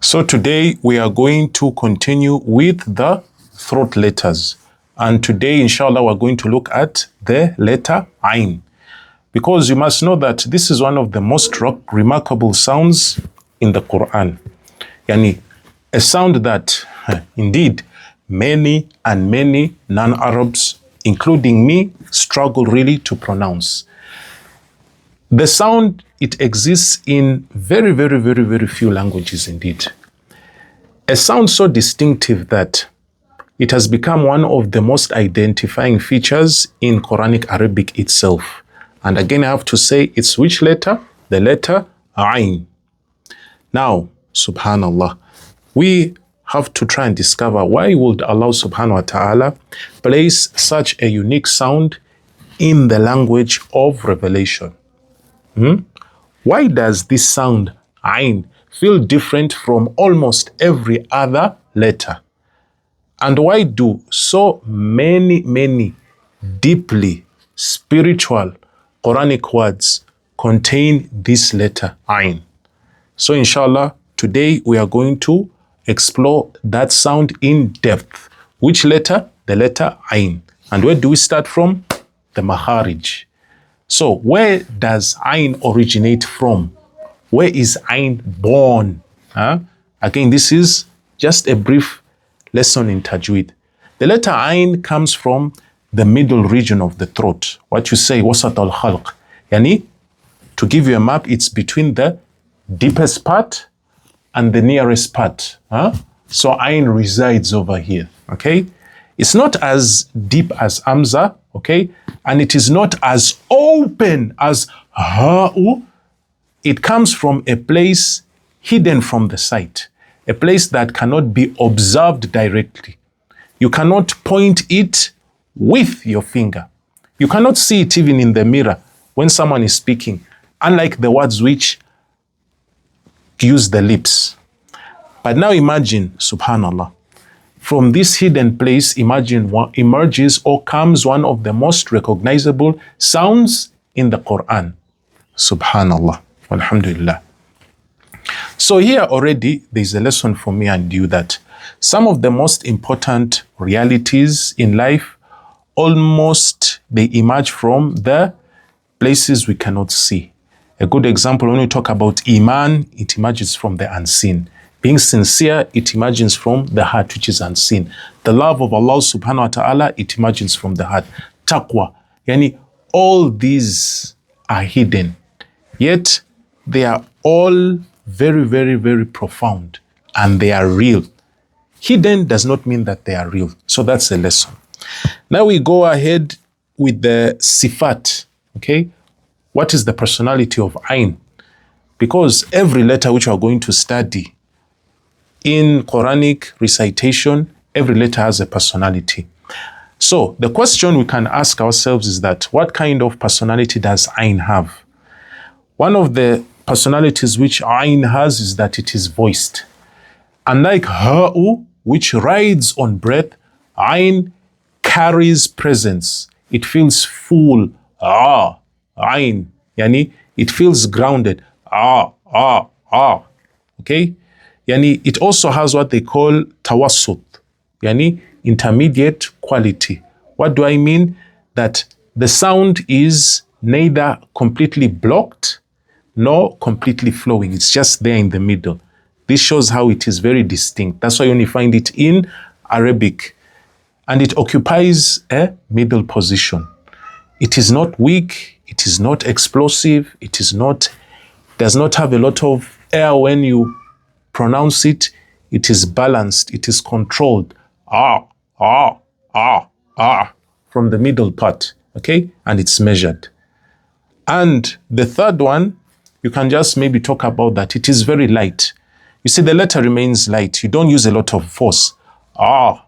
So today we are going to continue with the throat letters. And today, inshallah, we're going to look at the letter Ain. Because you must know that this is one of the most remarkable sounds in the Quran. Yani, a sound that indeed many and many non-Arabs, including me, struggle really to pronounce. The sound, it exists in very few languages indeed. A sound so distinctive that it has become one of the most identifying features in Quranic Arabic itself. And again, I have to say, it's which letter? The letter Ain. Now, subhanallah, we have to try and discover why would Allah subhanahu wa ta'ala place such a unique sound in the language of revelation. Why does this sound, Ain, feel different from almost every other letter? And why do so many deeply spiritual Quranic words contain this letter, Ain? So inshallah, today we are going to explore that sound in depth. Which letter? The letter Ain. And where do we start from? The Makharij. So where does Ain originate from? Where is Ain born? Again, this is just a brief lesson in Tajweed. The letter Ain comes from the middle region of the throat. What you say, wasat al-khalq. Yani, to give you a map, it's between the deepest part and the nearest part. So Ain resides over here, okay? It's not as deep as Hamza, okay? And it is not as open as Ha'u. It comes from a place hidden from the sight, a place that cannot be observed directly. You cannot point it with your finger. You cannot see it even in the mirror when someone is speaking, unlike the words which use the lips. But now imagine, subhanallah, from this hidden place, imagine what emerges or comes one of the most recognizable sounds in the Quran. Subhanallah, alhamdulillah. So here already, there's a lesson for me and you that some of the most important realities in life, almost they emerge from the places we cannot see. A good example, when we talk about Iman, it emerges from the unseen. Being sincere, it emerges from the heart, which is unseen. The love of Allah subhanahu wa ta'ala, it emerges from the heart. Taqwa, yani all these are hidden. Yet, they are all very profound and they are real. Hidden does not mean that they are real. So that's a lesson. Now we go ahead with the sifat, okay? What is the personality of Ain? Because every letter which we are going to study in Quranic recitation, every letter has a personality. So the question we can ask ourselves is that what kind of personality does Ain have? One of the personalities which Ain has is that it is voiced. Unlike Ha'u, which rides on breath, Ain carries presence. It feels full. Ain. Yani, it feels grounded. Okay? Yani, it also has what they call tawassut. Yani, intermediate quality. What do I mean? That the sound is neither completely blocked nor completely flowing. It's just there in the middle. This shows how it is very distinct. That's why you only find it in Arabic. And it occupies a middle position. It is not weak. It is not explosive. It is not, does not have a lot of air when you pronounce it. It is balanced. It is controlled. From the middle part. Okay? And it's measured. And the third one, you can just maybe talk about that. It is very light. You see, the letter remains light. You don't use a lot of force. And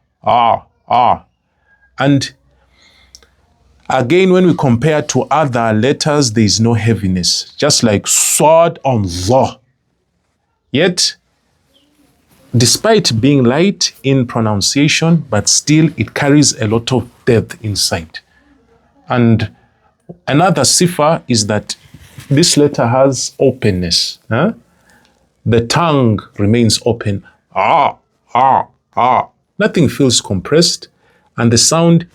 again, when we compare to other letters, there is no heaviness. Just like Sad on Za. Yet, despite being light in pronunciation, but still it carries a lot of depth inside. And another sifa is that this letter has openness. The tongue remains open. Ah, ah, ah. Nothing feels compressed, and the sound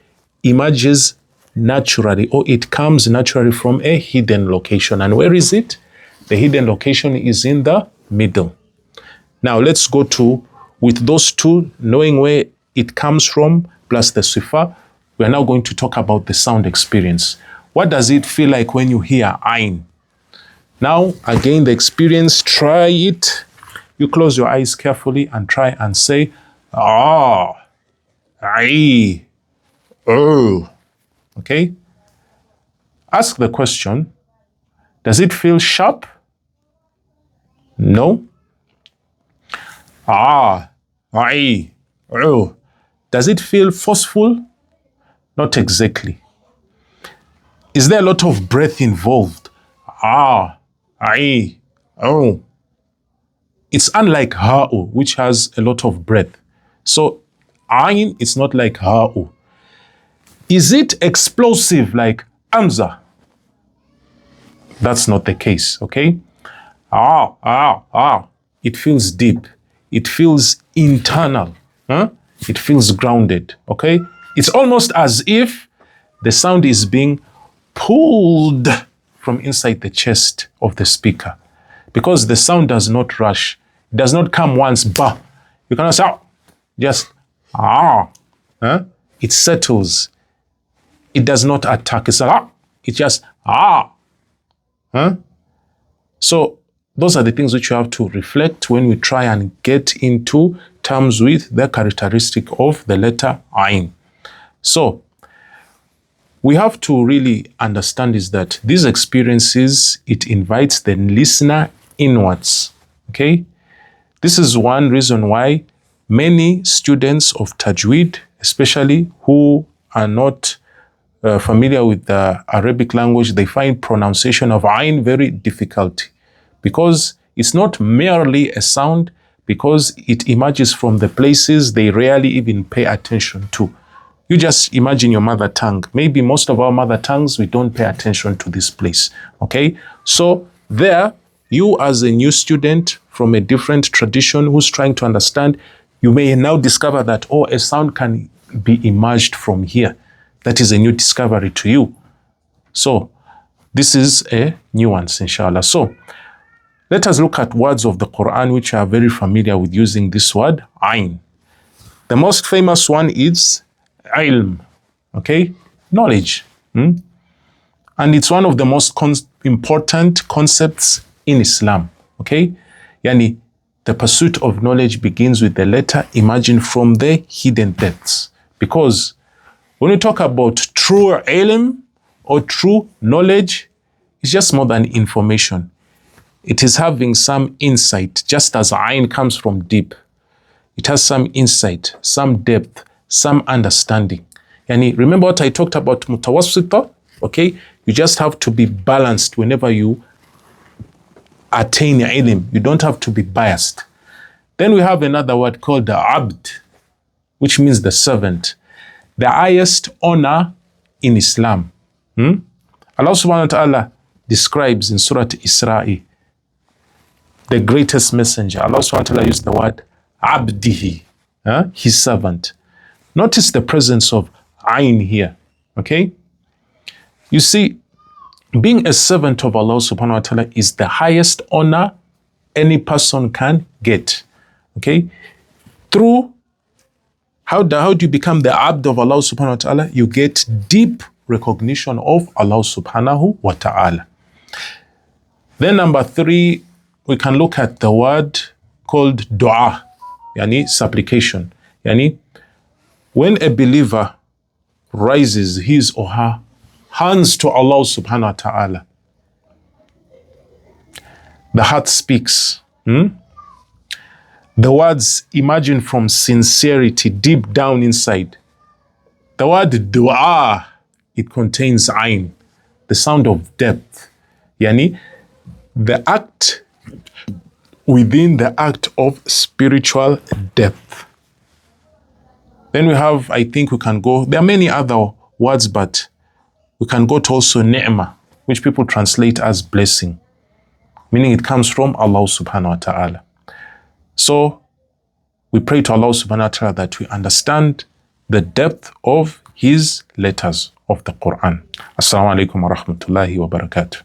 emerges naturally, or it comes naturally from a hidden location. And where is it? The hidden location is in the middle. Now let's go to, with those two, knowing where it comes from, plus the sifa, we are now going to talk about the sound experience. What does it feel like when you hear ayn? Now, again, the experience, try it. You close your eyes carefully and try and say, ah, ay, oh. Okay? Ask the question, does it feel sharp? No. Ah, ay, oh. Does it feel forceful? Not exactly. Is there a lot of breath involved? Ah, ay, oh. It's unlike ha'u, which has a lot of breath. So, ayn is not like ha'u. Is it explosive like amza? That's not the case, okay? Ah, ah, ah. It feels deep. It feels internal. Huh? It feels grounded, okay? It's almost as if the sound is being pulled from inside the chest of the speaker, because the sound does not rush. It does not come once, bah. You cannot say, just, ah. Huh? It settles. It does not attack. It's ah. It just, ah. Huh? So those are the things which you have to reflect when we try and get into terms with the characteristic of the letter ayn. So we have to really understand is that these experiences, it invites the listener inwards, okay? This is one reason why many students of Tajweed, especially who are not familiar with the Arabic language, they find pronunciation of ayn very difficult, because it's not merely a sound, because it emerges from the places they rarely even pay attention to. You just imagine your mother tongue. Maybe most of our mother tongues, we don't pay attention to this place, okay? So there, you as a new student from a different tradition who's trying to understand, you may now discover that, oh, a sound can be emerged from here. That is a new discovery to you. So this is a nuance, inshallah. So let us look at words of the Quran which are very familiar with using this word, ayn. The most famous one is ilm, okay? Knowledge. And it's one of the most important concepts in Islam, okay? Yani, the pursuit of knowledge begins with the letter emerging from the hidden depths. Because when we talk about true ilm or true knowledge, it's just more than information. It is having some insight, just as ayn comes from deep. It has some insight, some depth, some understanding. Yani, remember what I talked about mutawassita? Okay? You just have to be balanced whenever you attain ilm. You don't have to be biased. Then we have another word called the abd, which means the servant. The highest honor in Islam. Allah subhanahu wa ta'ala describes in Surah Isra'i the greatest messenger. Allah subhanahu wa ta'ala used the word abdihi, his servant. Notice the presence of ayn here, okay? You see, being a servant of Allah subhanahu wa ta'ala is the highest honor any person can get, okay? Through, how do you become the abd of Allah subhanahu wa ta'ala? You get deep recognition of Allah subhanahu wa ta'ala. Then number 3, we can look at the word called dua, yani supplication. Yani, when a believer raises his or her hands to Allah subhanahu wa ta'ala, the heart speaks. The words emerging from sincerity deep down inside. The word dua, it contains ayn, the sound of depth. Yani, the act within the act of spiritual depth. Then we have, I think we can go, there are many other words, but we can go to also ni'mah, which people translate as blessing. meaning it comes from Allah subhanahu wa ta'ala. So we pray to Allah subhanahu wa ta'ala that we understand the depth of His letters of the Quran. Assalamu alaikum wa rahmatullahi wa barakatuh.